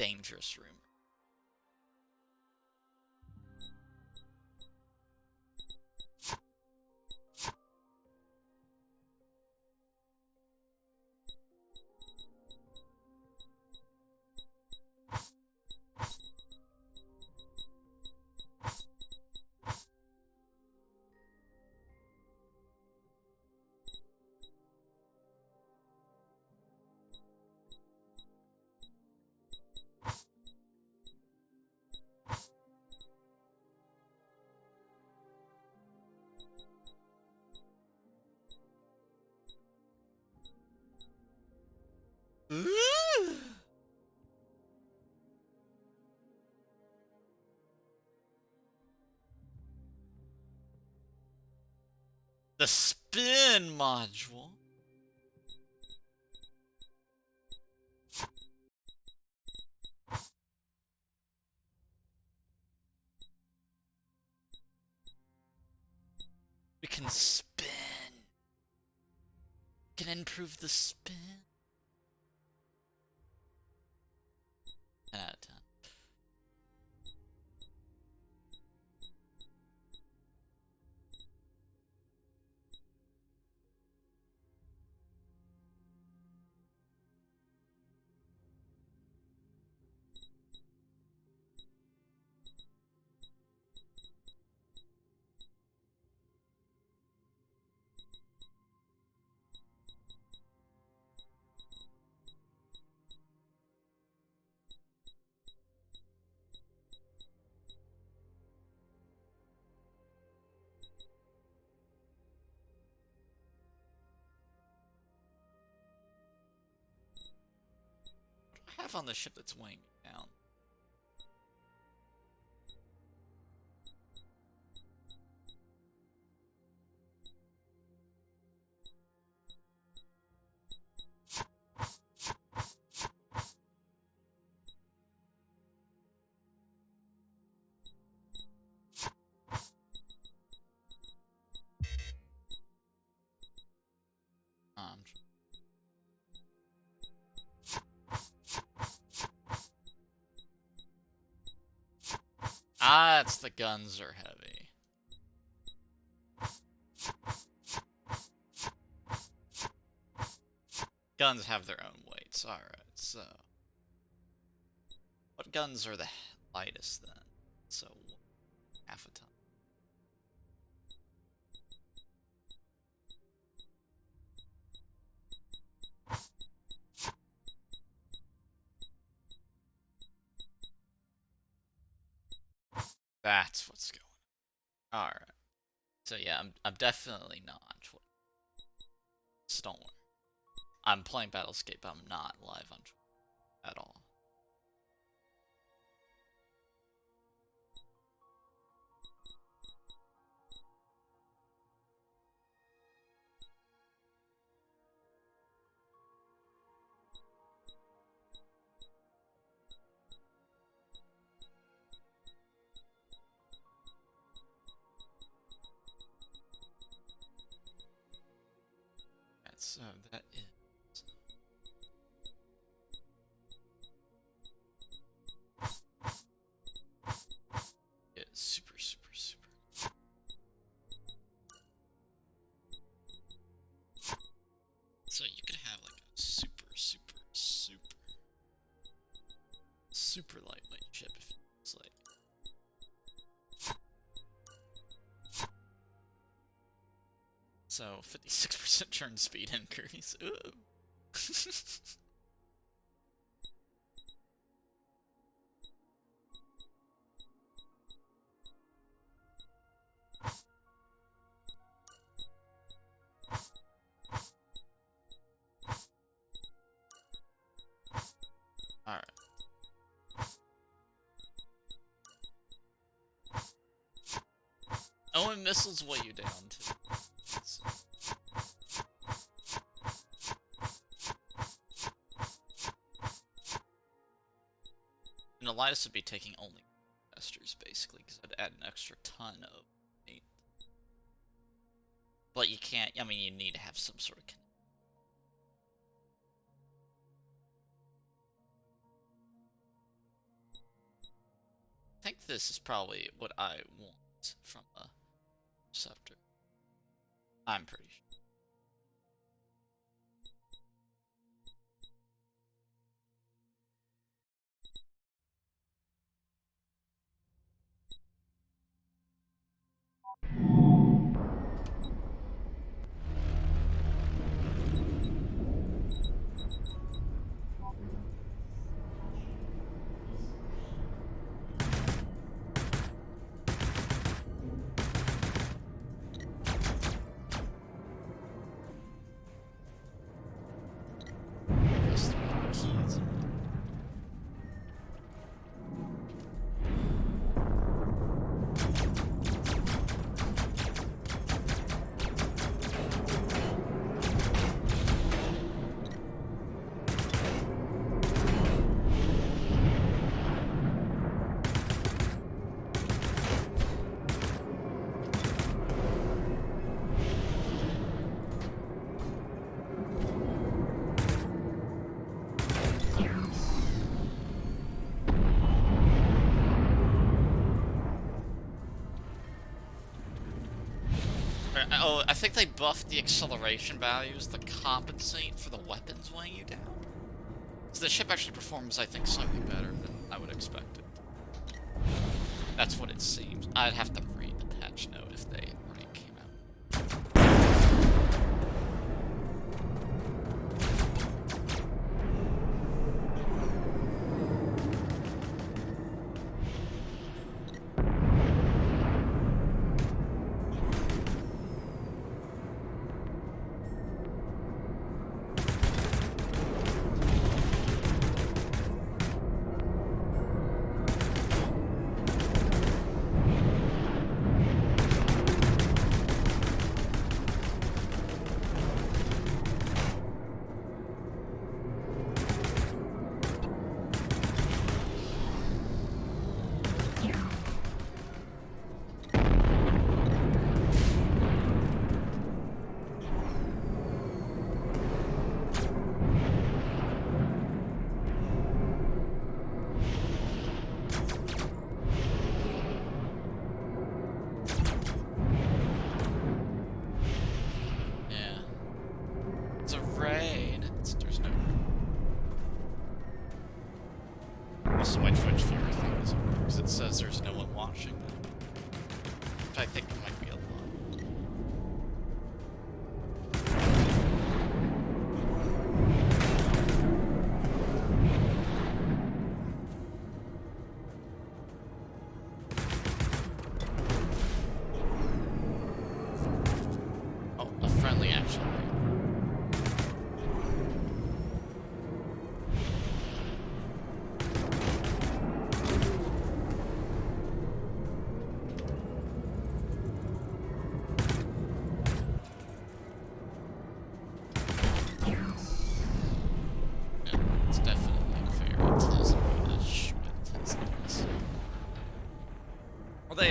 dangerous rumor. The spin module. We can spin. We can improve the spin. 10 out of 10. What do I have on the ship that's weighing me down? Ah, it's the guns are heavy. Guns have their own weights. Alright, so... What guns are the lightest then? So, half a ton. That's what's going on. Alright. So yeah, I'm definitely not. So don't worry. I'm playing Battlescape, but I'm not live on Twitch at all. And so that is... It's super, super, super. So you could have like a super, super, super, super lightweight ship if it's like... So 56% turn speed increase. Ooh. Alright. Oh, and missiles weigh you down too. So. And the lightest would be taking only investors, basically, because I'd add an extra ton of weight. But you can't, I mean, you need to have some sort of... this is probably what I want from a receptor. I'm pretty sure. Oh, I think they buffed the acceleration values to compensate for the weapons weighing you down. So the ship actually performs, I think, slightly better than I would expect it. That's what it seems. I'd have to read the patch note if they already came out. It says there's no one watching them. Which I think might be a lot. Oh, a friendly actually.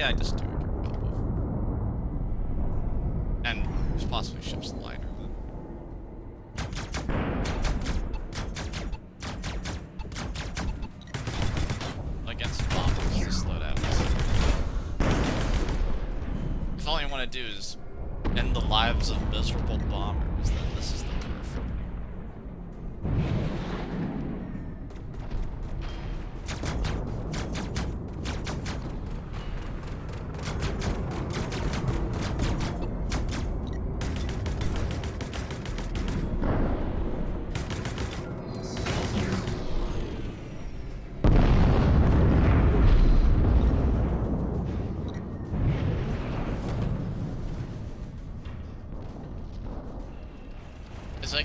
I just do a good job of. And there's possibly ships lighter than. Against bombers to slow down. If all you want to do is end the lives of miserable bombers, then this is the perfect.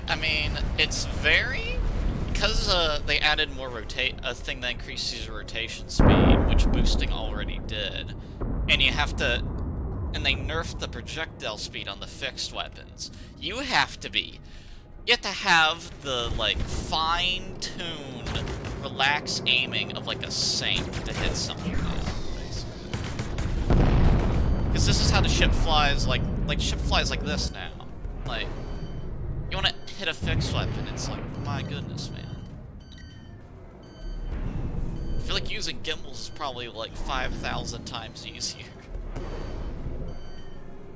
I mean, it's very... Because they added more a thing that increases your rotation speed, which boosting already did, and you have to... And they nerfed the projectile speed on the fixed weapons. You have to have the, like, fine-tuned, relaxed aiming of, like, a saint to hit something basically. Because this is how the ship flies, like ship flies like this now. Like... You want to hit a fixed weapon, it's like, my goodness, man. I feel like using gimbals is probably like 5,000 times easier.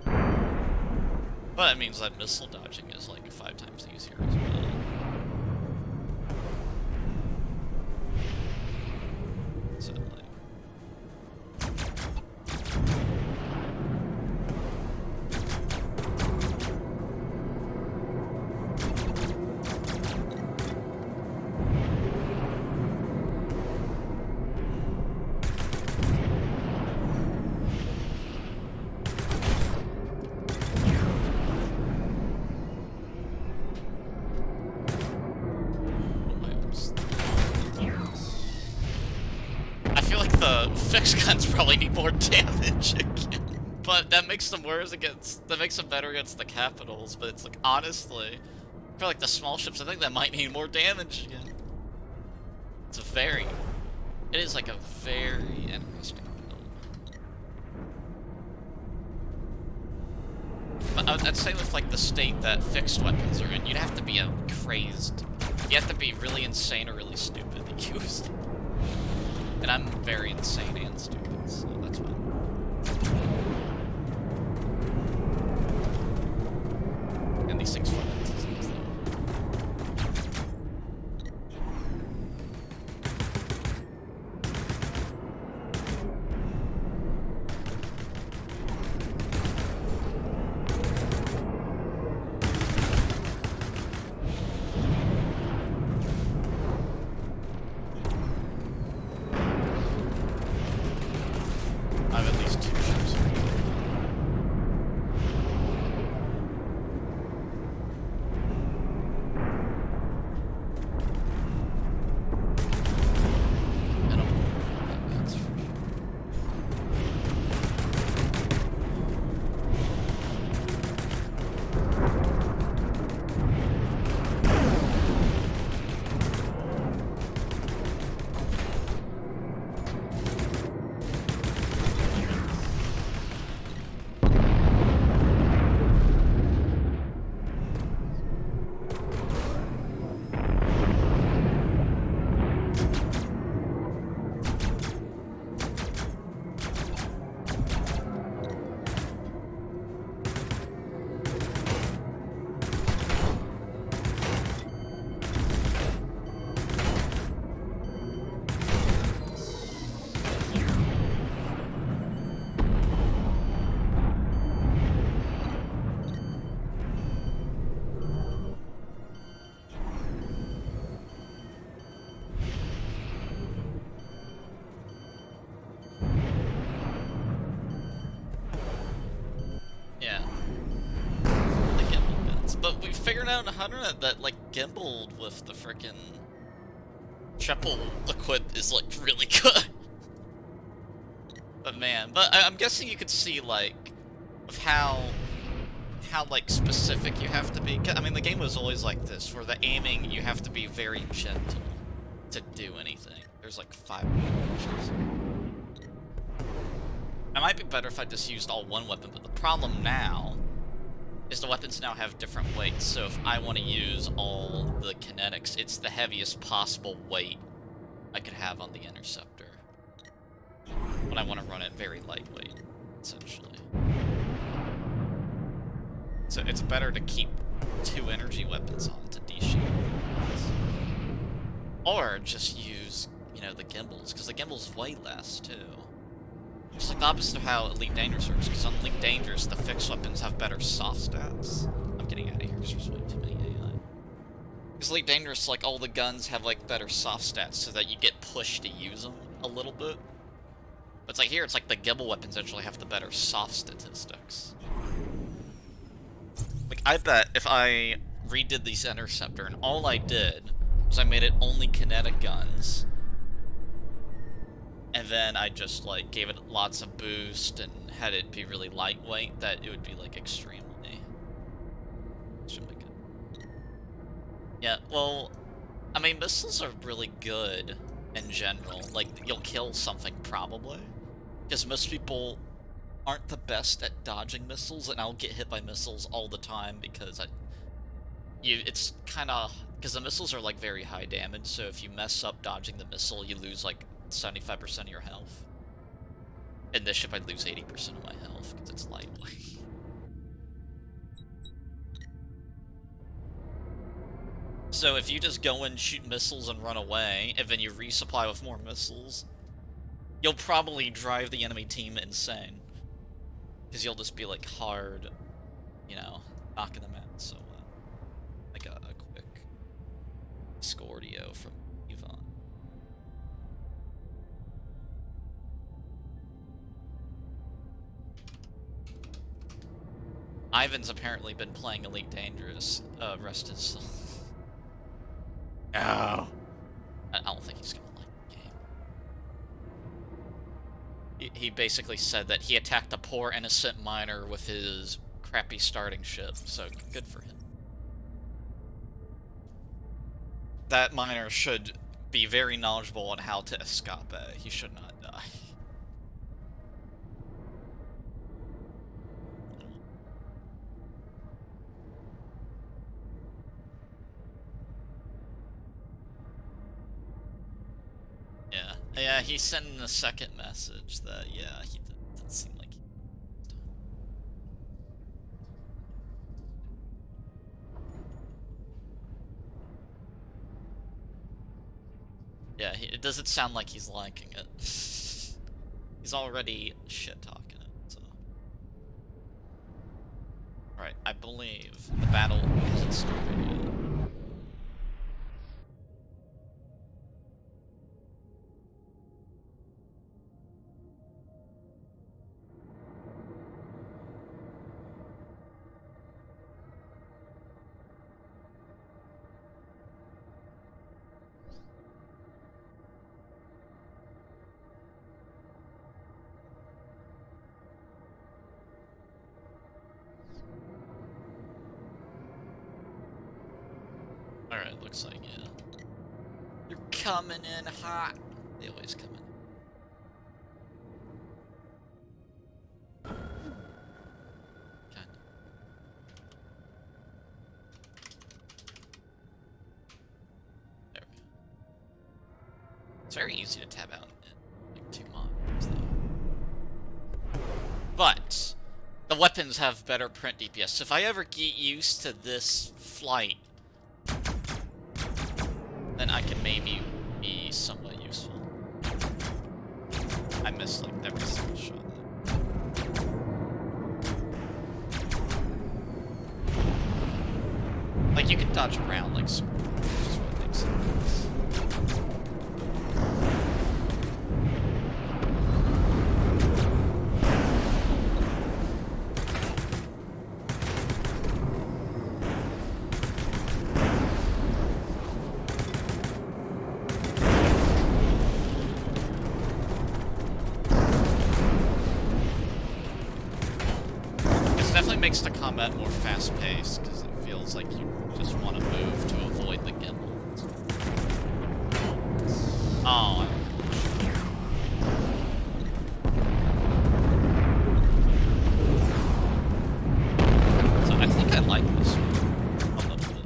But that means that missile dodging is like 5 times easier as well. So like... I feel like the fixed guns probably need more damage again. But that makes them worse against... That makes them better against the capitals, but it's like, honestly... For like the small ships, I think that might need more damage again. It's a very... It is like a very interesting build. But I'd say with like the state that fixed weapons are in, you'd have to be a crazed... You have to be really insane or really stupid to use them. And I'm very insane and stupid, so that's fine. And these things fly. I have at least 2 ships. I don't know. That's for sure. Yeah. The gimbal guns. But we figured out in Hunter that like gimbaled with the frickin' triple equip is like really good. But man, I'm guessing you could see like of how like specific you have to be. I mean, the game was always like this, where the aiming you have to be very gentle to do anything. There's like 5 options. It might be better if I just used all one weapon, but the problem now is the weapons now have different weights, so if I want to use all the kinetics, it's the heaviest possible weight I could have on the interceptor. But I want to run it very lightweight, essentially. So it's better to keep 2 energy weapons on to de-shield. Or just use, you know, the gimbals, because the gimbals way less, too. It's like the opposite of how Elite Dangerous works, because on Elite Dangerous, the fixed weapons have better soft stats. I'm getting out of here because there's way too many AI. Because Elite Dangerous, like, all the guns have, like, better soft stats, so that you get pushed to use them a little bit. But it's like here, it's like the gimbal weapons actually have the better soft statistics. Like, I bet if I redid these Interceptor, and all I did was I made it only kinetic guns, and then I just, like, gave it lots of boost and had it be really lightweight, that it would be, like, extremely... good. Yeah, well, I mean, missiles are really good in general. Like, you'll kill something, probably. Because most people aren't the best at dodging missiles, and I'll get hit by missiles all the time because it's kind of... Because the missiles are, like, very high damage, so if you mess up dodging the missile, you lose, like, 75% of your health. In this ship, I'd lose 80% of my health because it's lightweight. So if you just go and shoot missiles and run away, and then you resupply with more missiles, you'll probably drive the enemy team insane. Because you'll just be, like, hard, you know, knocking them out. So, like a quick Scordio from Yvonne. Ivan's apparently been playing Elite Dangerous, rest his soul. No! I don't think he's gonna like the game. He basically said that he attacked a poor innocent miner with his crappy starting ship, so good for him. That miner should be very knowledgeable on how to escape. He should not die. Yeah, he's sending a second message that, yeah, he doesn't seem like he... Yeah, it doesn't sound like he's liking it. He's already shit-talking it, so... Alright, I believe the battle hasn't started yet. Alright, looks like, yeah. You're coming in hot. They always come in. Kind of. There we go. It's very easy to tab out in like 2 monitors, though. But the weapons have better print DPS. If I ever get used to this flight, then I can maybe be somewhat useful. I missed like every single shot there. Like you can dodge around like super, which is what makes sense. Makes the combat more fast-paced because it feels like you just want to move to avoid the gimbal. Oh. So I think I like this one a little bit.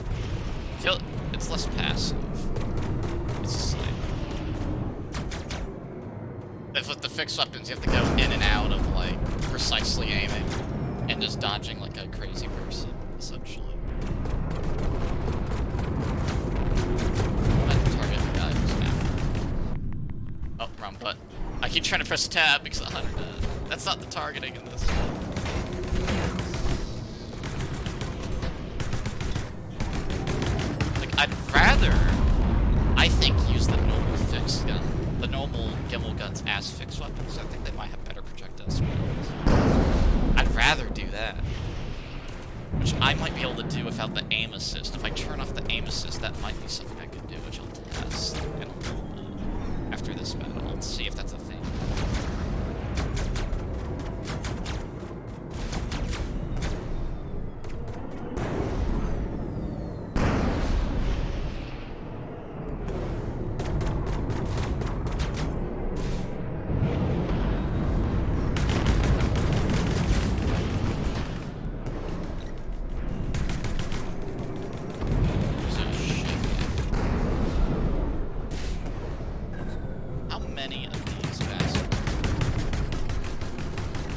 I feel it's less passive. It's just like if with the fixed weapons you have to go in and out of like precisely aiming. And just dodging like a crazy person, essentially. Target the guy who's after. Oh, wrong button. I keep trying to press tab because the hunter does. That's not the targeting in this one. Like, I'd rather, I think, use the normal fixed gun. The normal gimbal guns as fixed weapons. I think they might have better projectile speeds. I'd rather do that. Which I might be able to do without the aim assist. If I turn off the aim assist, that might be something I could do, which I'll test in a little bit after this battle. Let's see if that's a thing. many of these bastards?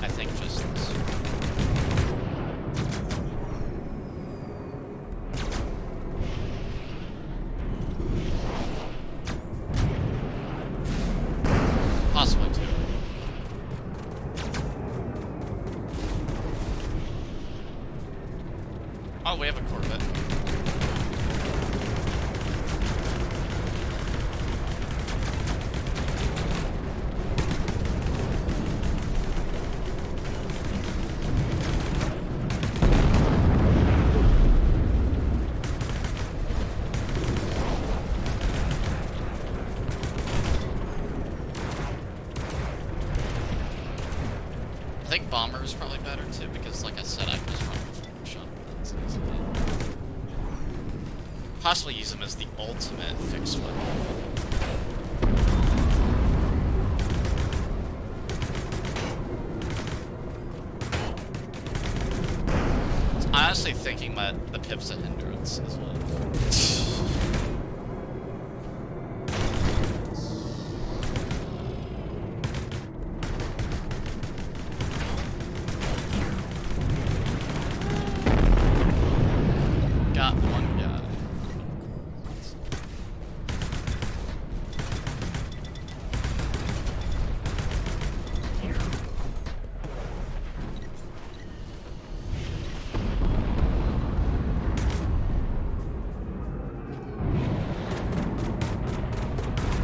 I think just this. Possibly two. Oh, we have a Corvette. I think Bomber is probably better too, because like I said, I can just run with shotguns easily. Possibly use them as the ultimate fixed weapon. I'm honestly thinking that the Pip's a hindrance as well. Got one guy.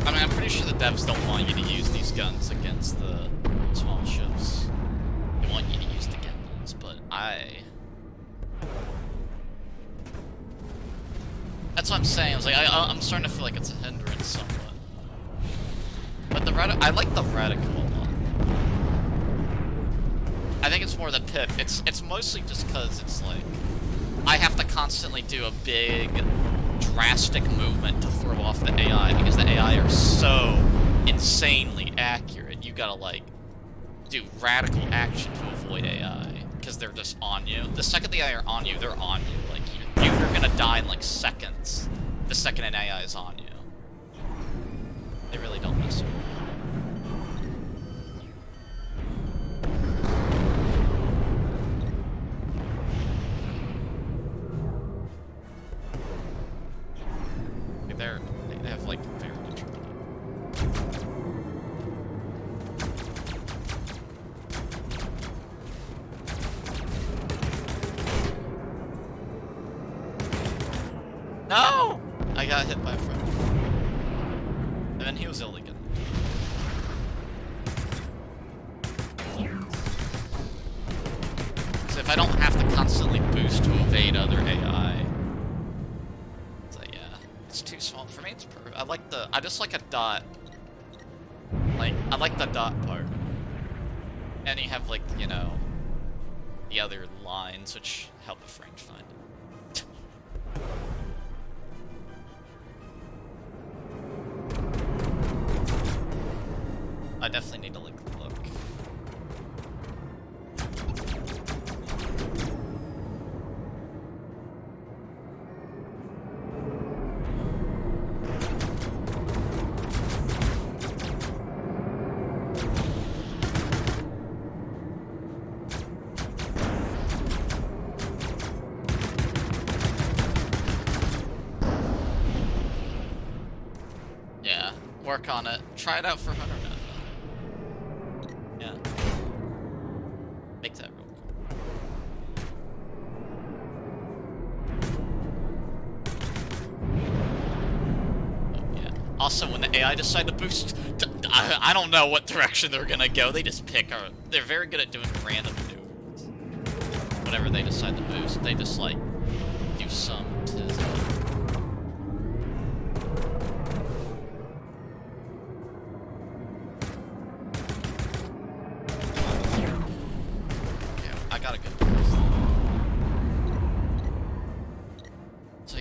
I mean, I'm pretty sure the devs don't want you to use these guns against the small ships. They want you to use the gimbals, but that's what I'm saying. I was like, I'm starting to feel like it's a hindrance somewhat. But I like the reticle a lot. I think it's more the Pip. It's mostly just because it's like I have to constantly do a big, drastic movement to throw off the AI because the AI are so insanely accurate. You gotta like do radical action to avoid AI because they're just on you. The second the AI are on you, they're on you. Like you're gonna die in like seconds. The second an AI is on you, they really don't miss you. They have like very much. No! I got hit by a friend. And then he was illegal. So if I don't have to constantly boost to evade other AI, it's like, yeah, it's too small. For me, it's perfect. I just like a dot. Like, I like the dot part. And you have, like, you know, the other lines, which help with rangefinder. I definitely need to look. Yeah, work on it. Try it out for Hunter now. Yeah. Make that real cool. Oh, yeah. Also, when the AI decide to boost, I don't know what direction they're gonna go. They just pick. They're very good at doing random maneuvers. Whenever they decide to boost, they just like do some to.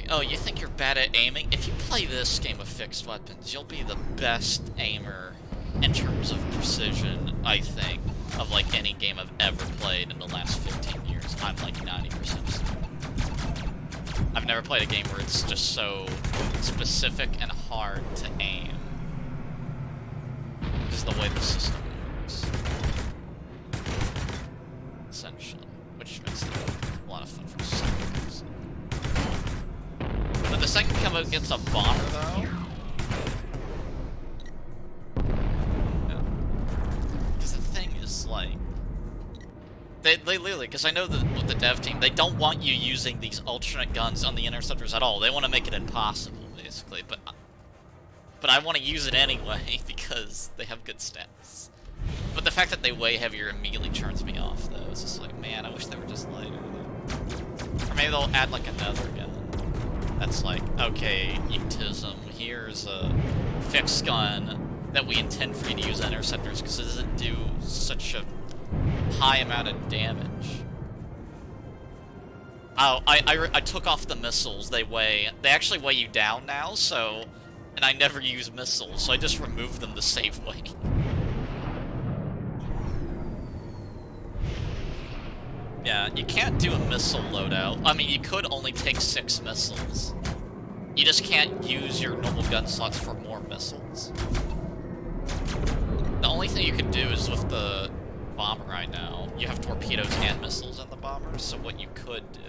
Oh, you think you're bad at aiming? If you play this game with fixed weapons, you'll be the best aimer in terms of precision, I think, of like any game I've ever played in the last 15 years. I'm like 90%. I've never played a game where it's just so specific and hard to aim. is the way the system works. Essentially. Which makes it a lot of fun for seconds. But the second come up against a bomber, though. Yeah. Because the thing is, like... They literally, because I know that with the dev team, they don't want you using these alternate guns on the interceptors at all. They want to make it impossible, basically. But I want to use it anyway, because they have good stats. But the fact that they weigh heavier immediately turns me off, though. It's just like, man, I wish they were just lighter. Or maybe they'll add, like, another gun. That's like, okay, mutism, here's a fixed gun that we intend for you to use on interceptors, because it doesn't do such a high amount of damage. Oh, I took off the missiles. They actually weigh you down now, so... And I never use missiles, so I just removed them to save weight. Yeah, you can't do a missile loadout. I mean, you could only take 6 missiles. You just can't use your normal gun slots for more missiles. The only thing you could do is with the bomber right now, you have torpedoes and missiles in the bomber, so what you could do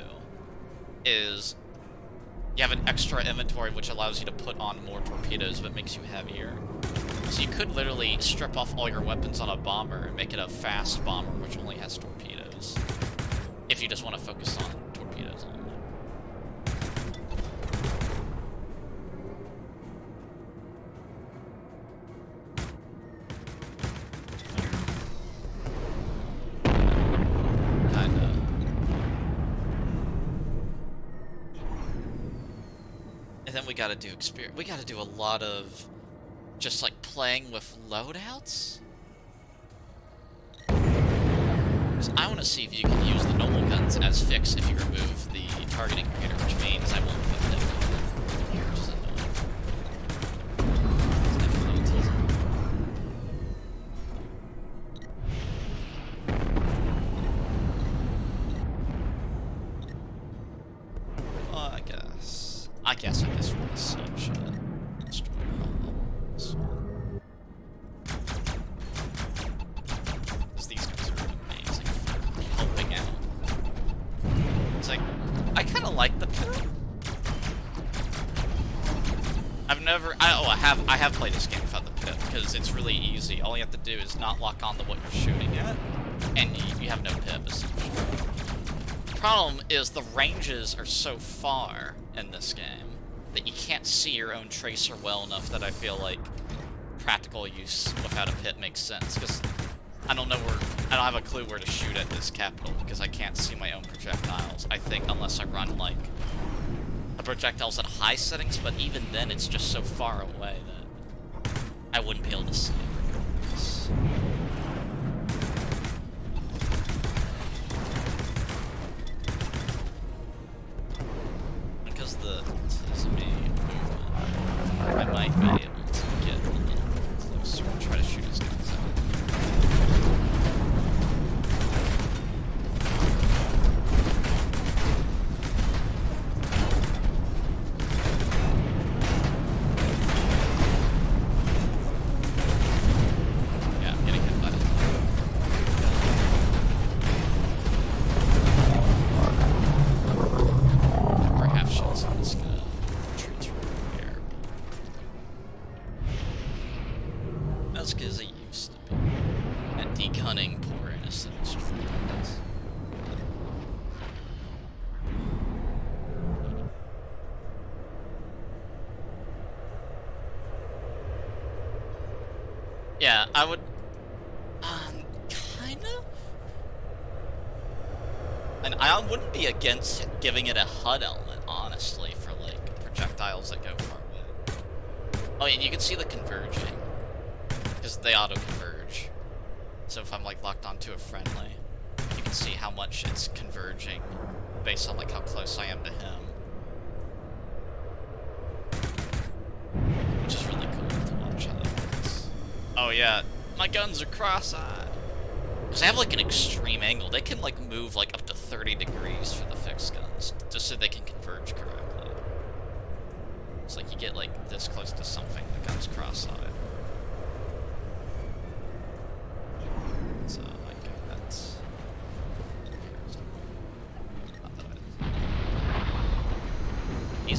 is you have an extra inventory which allows you to put on more torpedoes but makes you heavier. So you could literally strip off all your weapons on a bomber and make it a fast bomber which only has torpedoes. If you just want to focus on torpedoes only. Then we gotta do experience. We gotta do a lot of just like playing with loadouts. So I want to see if you can use the normal guns as fixed if you remove the targeting computer, which means I won't put them here. Which is I guess we're the same shit. Destroy all. Because these guys are amazing for helping out. It's like, I kind of like the pit. I have played this game without the pit, because it's really easy. All you have to do is not lock on to what you're shooting at, and you have no pip, essentially. The problem is the ranges are so far in this game that you can't see your own tracer well enough that I feel like practical use without a pit makes sense, because I don't have a clue where to shoot at this capital, because I can't see my own projectiles, I think, unless I run, like, the projectiles at high settings, but even then it's just so far away that I wouldn't be able to see it regardless. Because the me movement, I might be able to get a little closer and try to shoot his guns out. Yeah, I'm getting hit by it. Perhaps shots on this guy. As good as it used to be. At degunning poor innocent civilians. Yeah, I would... kinda? And I wouldn't be against giving it a HUD element, honestly, for, like, projectiles that go far away. Oh, and you can see the converging. Because they auto-converge. So if I'm, like, locked onto a friendly, you can see how much it's converging based on, like, how close I am to him. Which is really cool to watch how that works. Oh, yeah. My guns are cross-eyed. Because they have, like, an extreme angle. They can, like, move, like, up to 30 degrees for the fixed guns, just so they can converge correctly. It's like you get, like, this close to something, the gun's cross-eyed.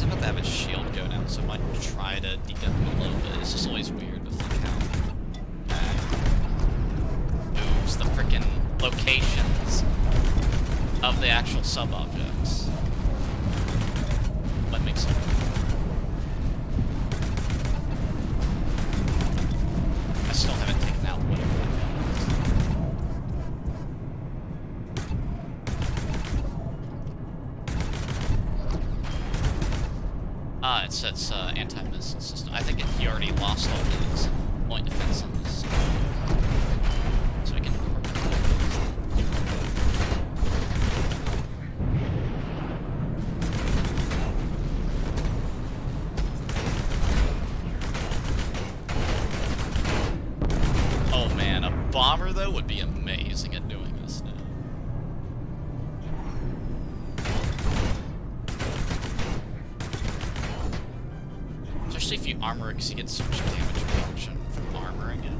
about to have his shield go down, so I might try to deep him a little bit. It's just always weird to think how moves the frickin' locations of the actual sub-objects. What makes it? I still haven't taken out whatever that is. It says anti-missile system. I think he already lost all his point defense on this. So we can... Oh man, a bomber though would be amazing at doing this now. Especially if you armor it, because you get so much damage reduction from armoring it.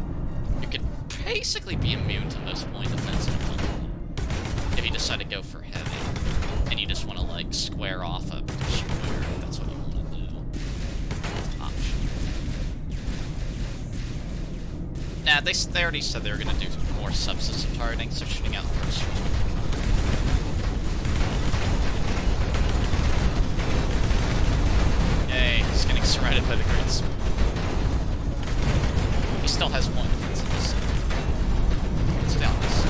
You could basically be immune to most point defense if you decide to go for heavy. And you just want to, like, square off a destroyer, if that's what you want to do. Option. Nah, they already said they were going to do more subsystem targeting, so shooting out first. He's getting surrounded by the Great Sword. He still has one defense in this. It's down this.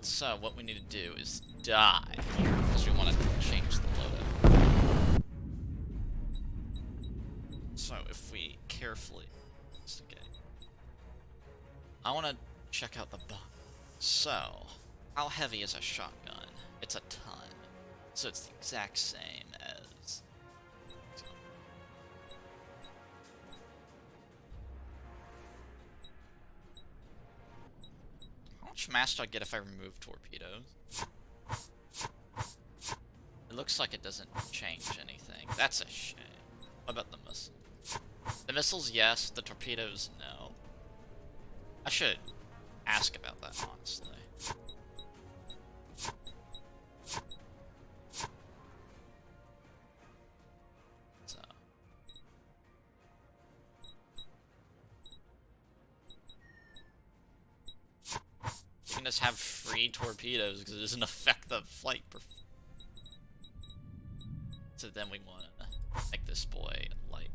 So what we need to do is die here, because we want to change the loadout. So if we carefully investigate, I want to check out the bomb. So, how heavy is a shotgun? It's a ton. So it's the exact same as... How much mass do I get if I remove torpedoes? It looks like it doesn't change anything. That's a shame. What about the missiles? The missiles, yes. The torpedoes, no. I should ask about that, honestly. So. You can just have free torpedoes because it doesn't affect the flight performance. So then we want to make this boy light.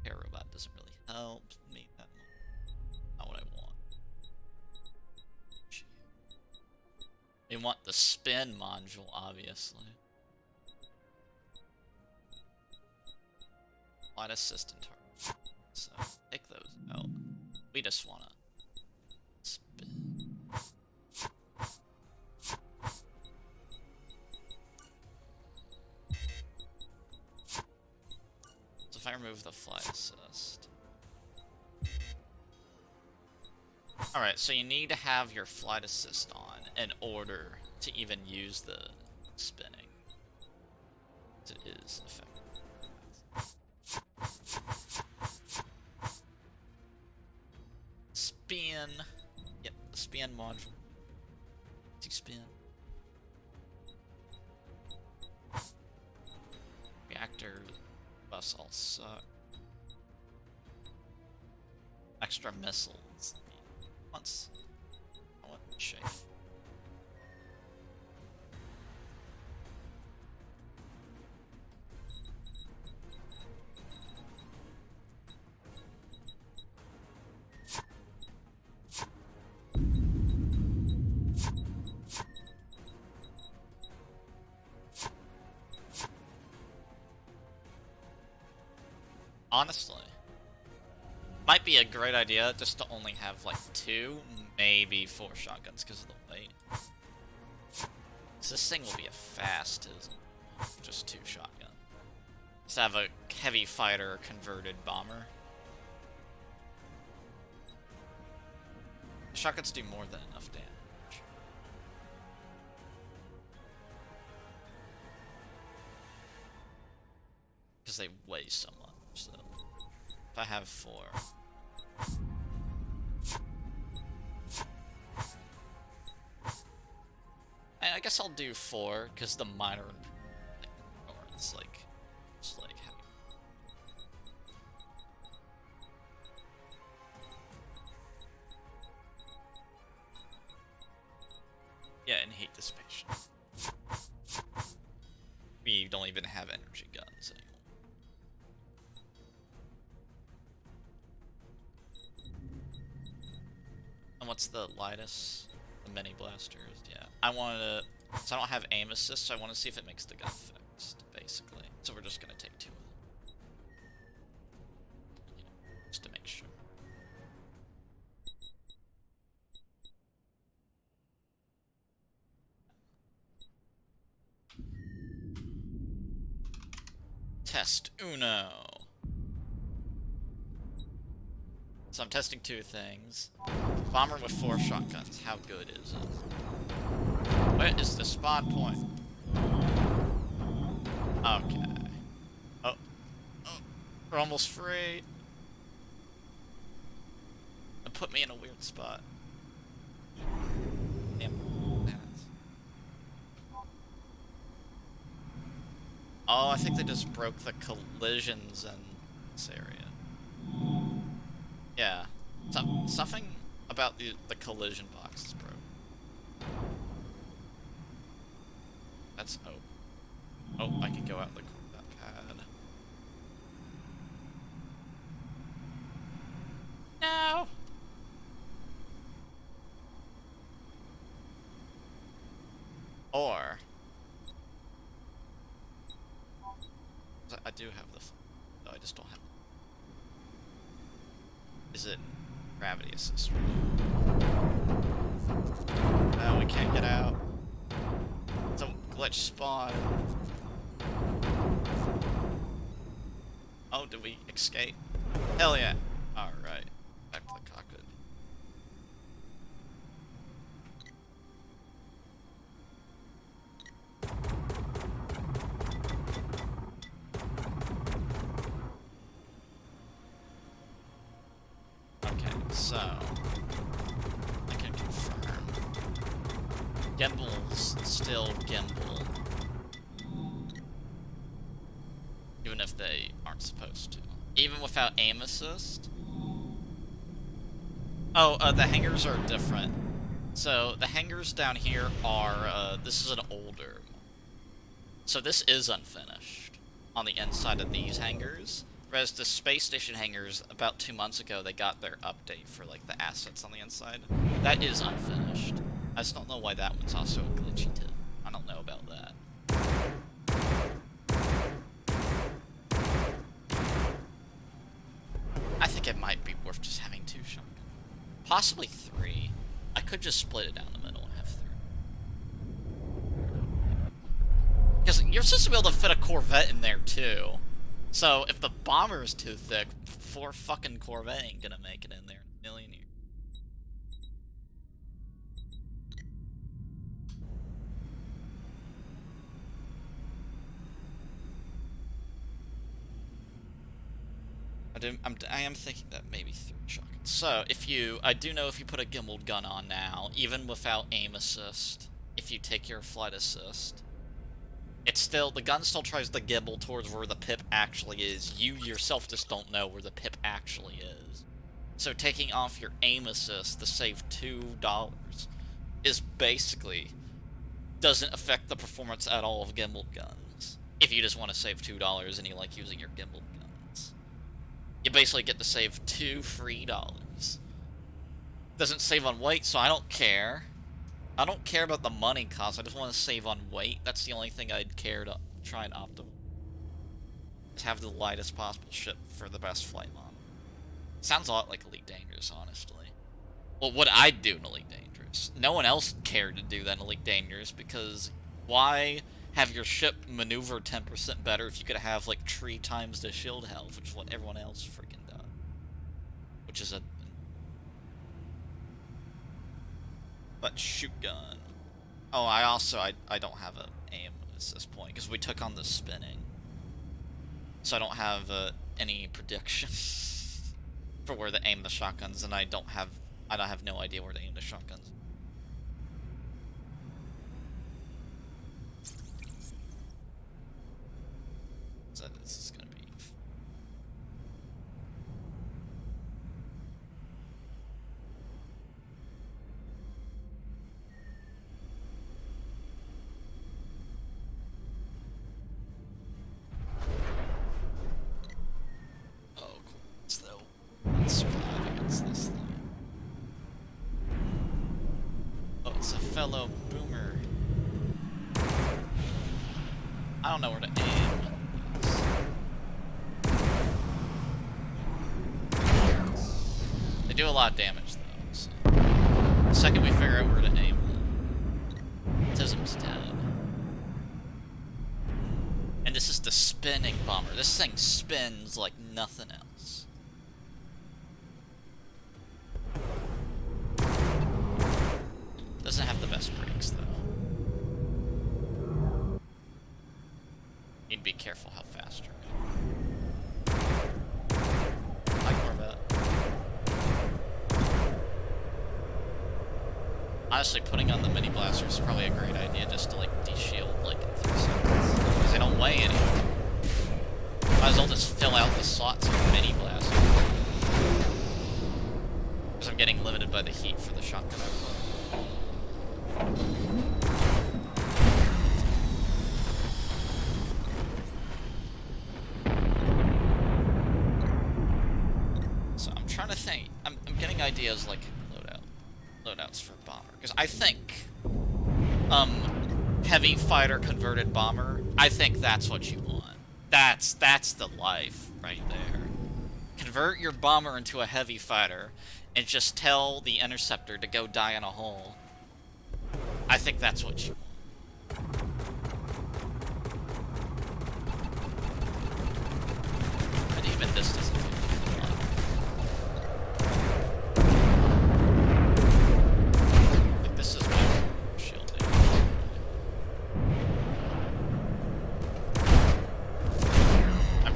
Air robot doesn't really help me that much. Not what I want. We want the spin module, obviously. Flight assistant target. So take those out. We just want to spin. If I remove the flight assist. Alright, so you need to have your flight assist on in order to even use the spinning. It is effective. spin. Yep, the spin module. Spin. Reactor bus all suck. Extra missiles. Once. I want shape. Honestly, might be a great idea just to only have like 2, maybe 4 shotguns because of the weight. So this thing will be a fast as just 2 shotguns. Just have a heavy fighter converted bomber. Shotguns do more than enough damage. Because they weigh so much. So if I have 4. I guess I'll do 4, because the minor it's like just like heavy. Yeah, and heat dissipation. We don't even have energy guns anymore. And what's the lightest? The mini blasters, yeah. I wanted to, so I don't have aim assist, so I want to see if it makes the gun fixed, basically. So we're just gonna take 2 of them. You know, just to make sure. Test uno. So I'm testing 2 things. Bomber with 4 shotguns. How good is it? Where is the spawn point? Okay. Oh. Oh. We're almost free. It put me in a weird spot. Damn. Oh, I think they just broke the collisions in this area. Yeah. Something about the collision box is broken. That's oh, I can go out the combat pad. No. Or I do have the. No, I just don't have. Is it gravity assist? No, we can't get out. It's a glitch spawn. Oh, did we escape? Hell yeah! Alright. Back to the cockpit. Okay, so I can confirm. Gimbal's still gimbal. Even if they aren't supposed to. Even without aim assist? Oh, the hangars are different. So, the hangars down here are, this is an older. So this is unfinished on the inside of these hangars. Whereas the space station hangars, about 2 months ago, they got their update for, like, the assets on the inside. That is unfinished. I just don't know why that one's also a glitchy tip. I don't know about that. I think it might be worth just having 2 shotguns. Possibly 3. I could just split it down the middle and have 3. Because you're supposed to be able to fit a Corvette in there, too. So, if the bomber is too thick, 4 fucking Corvette ain't gonna make it in there in a million years. I am thinking that maybe 3 shotguns. So, I do know if you put a gimbaled gun on now, even without aim assist, if you take your flight assist, the gun still tries to gimbal towards where the pip actually is. You yourself just don't know where the pip actually is. So taking off your aim assist to save $2 is basically doesn't affect the performance at all of gimbaled guns. If you just want to save $2 and you like using your gimbaled guns, you basically get to save $2 free. Doesn't save on weight, so I don't care. I don't care about the money cost, I just want to save on weight. That's the only thing I'd care to try and optimize. Just have the lightest possible ship for the best flight model. Sounds a lot like Elite Dangerous, honestly. Well, what I'd do in Elite Dangerous. No one else cared to do that in Elite Dangerous, because why have your ship maneuver 10% better if you could have, like, 3 times the shield health, which is what everyone else freaking does. Which is a... But shoot gun. Oh, I don't have an aim at this point, because we took on the spinning. So I don't have any prediction for where to aim the shotguns, and I have no idea where to aim the shotguns. So this is gonna be... Oh, cool. So, let's survive against this thing. Oh, it's a fellow boomer. I don't know where to aim. They do a lot of damage, though, so... The second we figure out where to aim them, Tism's dead. And this is the spinning bomber. This thing spins like nothing else. Doesn't have the best brakes, though. You'd be careful how fast you're going. Hi, Corvette. Honestly, putting on the mini blaster is probably a great idea, just to, like, de-shield, like, in 3 seconds. Because they don't weigh anything. Might as well just fill out the slots of the mini blaster. Because I'm getting limited by the heat for the shotgun output. So I'm trying to think. I'm getting ideas like loadouts for bomber, because I think heavy fighter converted bomber. I think that's what you want. That's the life right there. Convert your bomber into a heavy fighter, and just tell the interceptor to go die in a hole. I think that's what you want. And even this doesn't feel like like, this is my shield damage.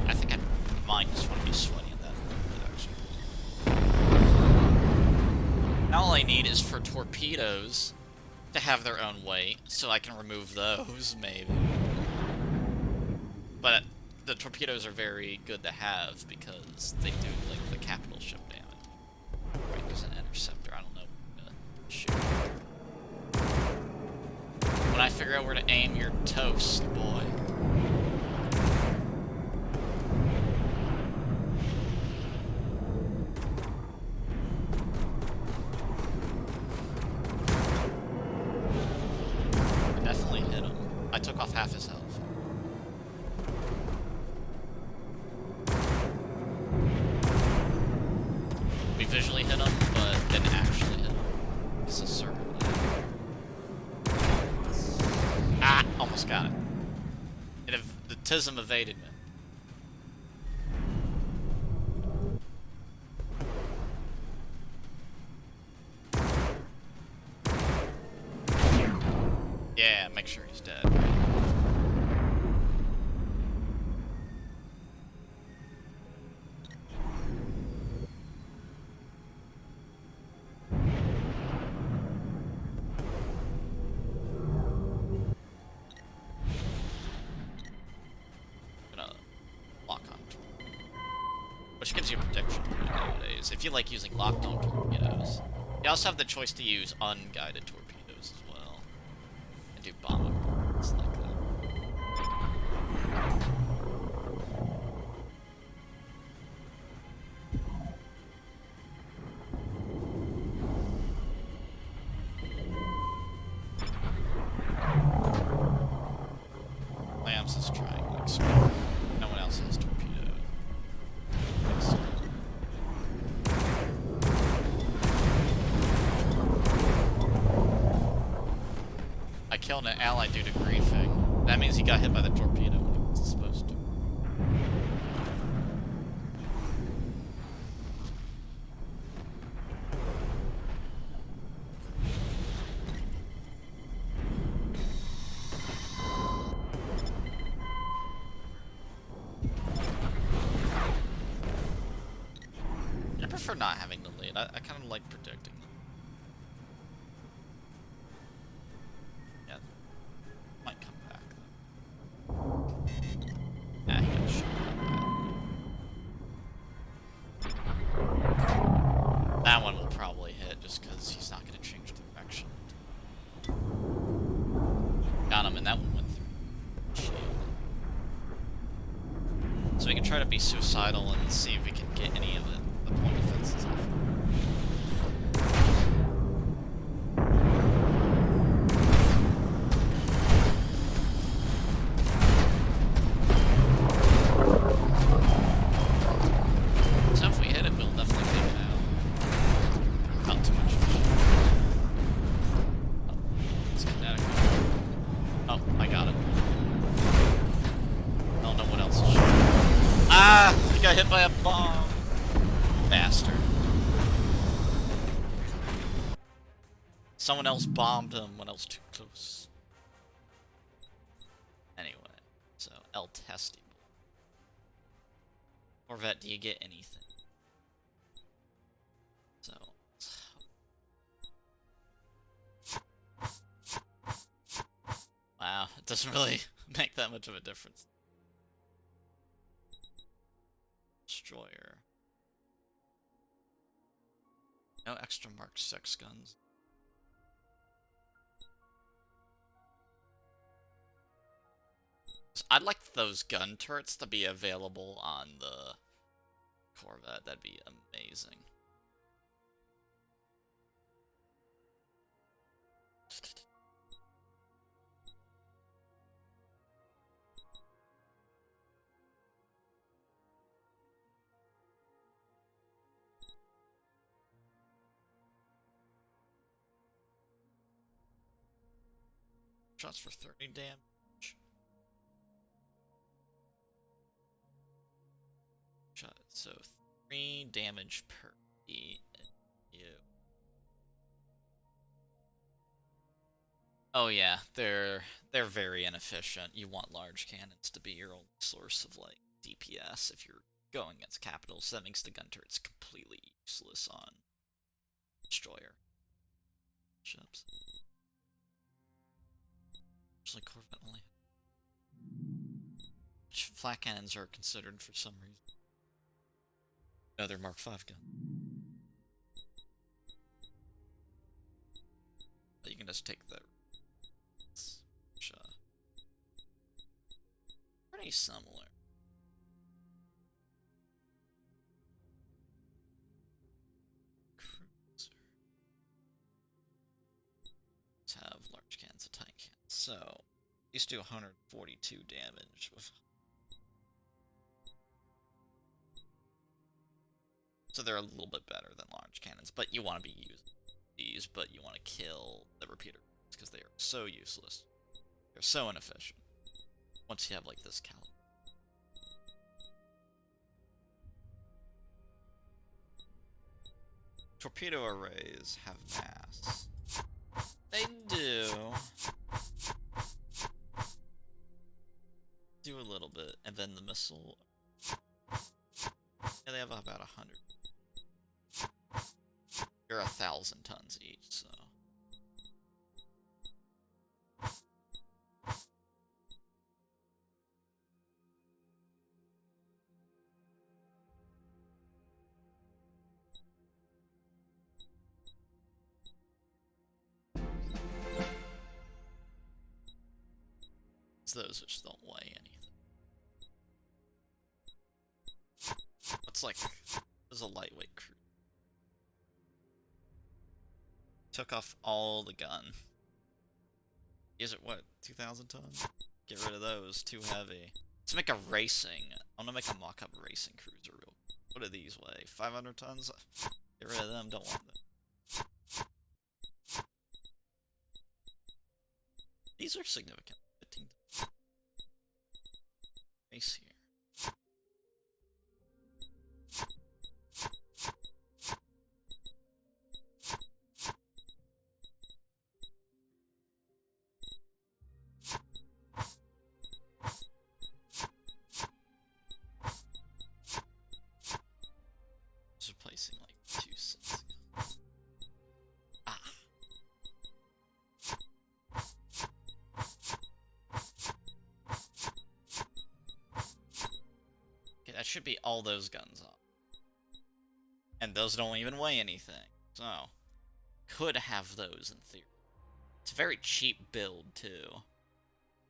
I think I might just want to be sweaty in that direction. Now all I need is for torpedoes to have their own weight, so I can remove those, maybe. But the torpedoes are very good to have because they do, like, the capital ship damage. Right, there's an interceptor, I don't know. Shoot. When I figure out where to aim, you're toast, boy. I took off half his health. We visually hit him, but didn't actually hit him. It's a circle. Ah! Almost got it. The TISM evaded me. Yeah, make sure he's dead. torpedoes, if you like using locked-on torpedoes. You also have the choice to use unguided torpedoes as well. And do bomb upgrades like that. Lambs is trying to explode. No one else has torpedo. I killed an ally due to griefing. That means he got hit by the torpedo when he wasn't supposed to. I prefer not having the lead. I kind of like predicting them. Yeah. Might come back, though. Yeah, he got shot. That one will probably hit, just because he's not going to change direction. Got him, and that one went through. So we can try to be suicidal and see if we can get any of it. The point defenses off. So if we hit it, we'll definitely take it out. Not too much. Oh, it's kinetic. Oh, I got it. I don't know what else is shooting. Ah! I got hit by a bomb. Bastard. Someone else bombed him when I was too close. Anyway, so El Testible. Corvette, do you get anything? So, wow, it doesn't really make that much of a difference. Destroyer. No extra Mark 6 guns. I'd like those gun turrets to be available on the Corvette. That'd be amazing. Shots for 30 damage. Shot, so 3 damage per E. Oh yeah, they're very inefficient. You want large cannons to be your only source of like DPS if you're going against capitals. So that makes the gun turrets completely useless on destroyer ships. Actually, Corvette only. Flat cannons are considered for some reason. No, they're Mark 5 gun. But you can just take the. Which, pretty similar. Cruiser. Let's have large cannons, a tiny cannon. So, these do 142 damage with. So they're a little bit better than large cannons, but you want to be using these, but you want to kill the repeater because they are so useless. They're so inefficient. Once you have like this caliber. Torpedo arrays have mass. They do. Do a little bit, and then the missile. Yeah, they have about 100. They're 1,000 tons each, so. those which don't weigh anything. What's like... There's a lightweight crew. Took off all the gun. Is it what, 2,000 tons? Get rid of those, too heavy. Let's make a racing. I want to make a mock-up racing cruiser real quick. What do these weigh? 500 tons? Get rid of them, don't want them. These are significant. 15 tons. Race here. Replacing like 2 sets ago. Ah. Okay, that should be all those guns up. And those don't even weigh anything. So, could have those in theory. It's a very cheap build too.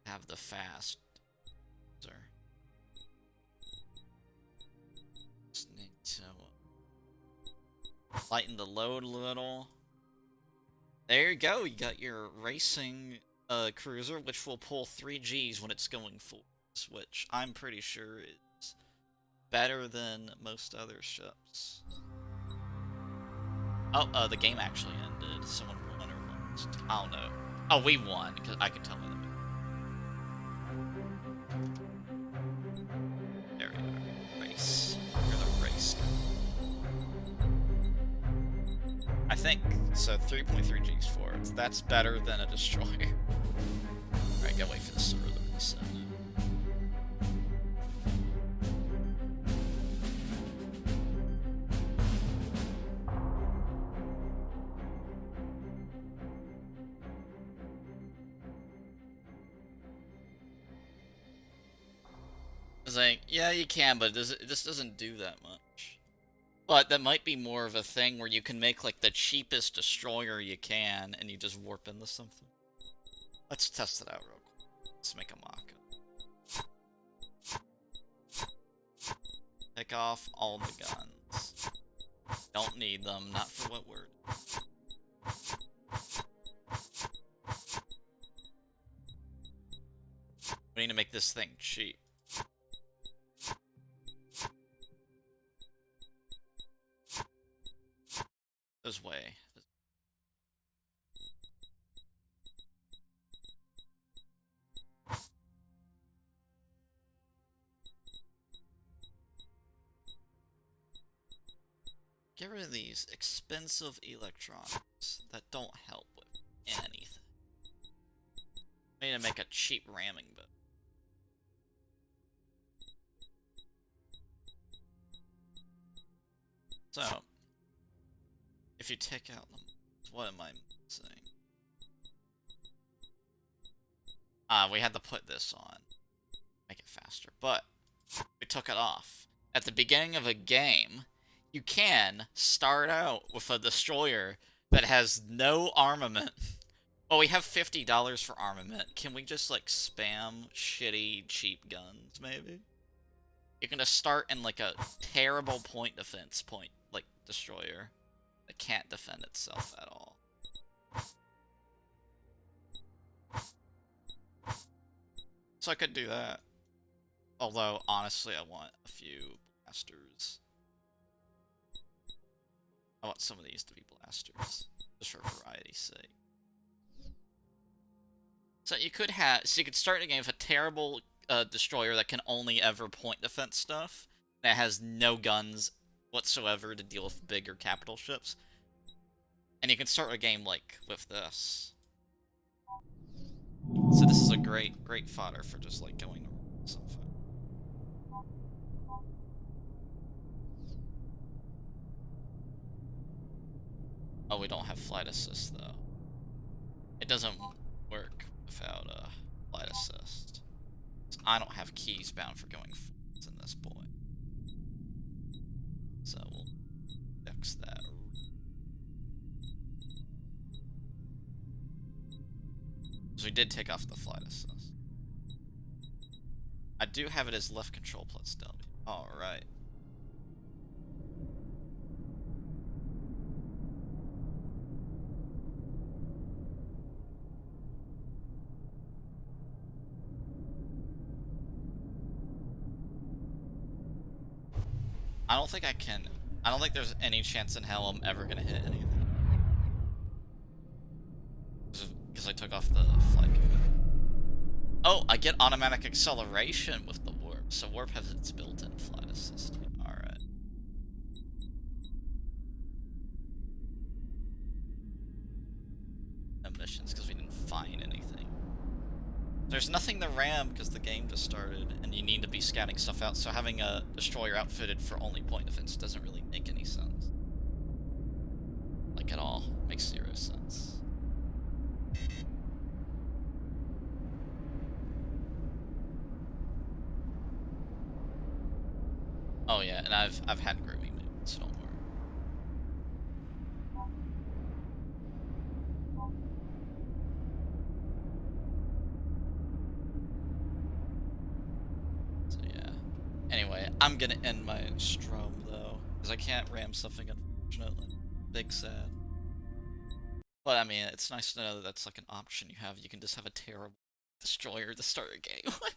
Have the fast. Just need to lighten the load a little. There you go, you got your racing cruiser, which will pull 3 Gs when it's going full, which I'm pretty sure is better than most other ships. Oh, the game actually ended. Someone won or lost. I don't know. Oh, we won, because I can tell by the video. There we are. Race. You're the race. I think, so 3.3 Gs for it. That's better than a destroyer. Alright, gotta wait for the server to reset. It's like, yeah, you can, but this doesn't do that much. But that might be more of a thing where you can make, like, the cheapest destroyer you can, and you just warp into something. Let's test it out real quick. Let's make a mock-up. Take off all the guns. Don't need them, not for what we're doing. We need to make this thing cheap. This way. Get rid of these expensive electronics that don't help with anything. I need to make a cheap ramming boat. So, if you take out them, what am I saying? We had to put this on. Make it faster. But, we took it off. At the beginning of a game, you can start out with a destroyer that has no armament. Oh, we have $50 for armament. Can we just, like, spam shitty, cheap guns, maybe? You're gonna start in, like, a terrible point defense like, destroyer that can't defend itself at all. So I could do that. Although, honestly, I want a few blasters. I want some of these to be blasters, just for variety's sake. So you could start a game with a terrible destroyer that can only ever point defense stuff, that has no guns whatsoever to deal with bigger capital ships. And you can start a game like with this. So this is a great fodder for just like going to something. Oh, we don't have flight assist though. It doesn't work without flight assist. So I don't have keys bound for going forwards in this point. So we'll fix that. So we did take off the flight assist. I do have it as left control plus W. Alright. I don't think I can. I don't think there's any chance in hell I'm ever gonna hit anything. Because I took off the flight. Oh, I get automatic acceleration with the warp. So warp has its built-in flight assist. Alright. No missions because we didn't find anything. There's nothing to ram because the game just started and you need to be scouting stuff out, so having a destroyer outfitted for only point defense doesn't really make any sense. Like at all. Makes zero sense. Oh yeah, and I've had groovy movements, so don't worry. So yeah. Anyway, I'm gonna end my strom though, because I can't ram something unfortunately. Big sad. But I mean, it's nice to know that that's like an option you have. You can just have a terrible destroyer to start a game with.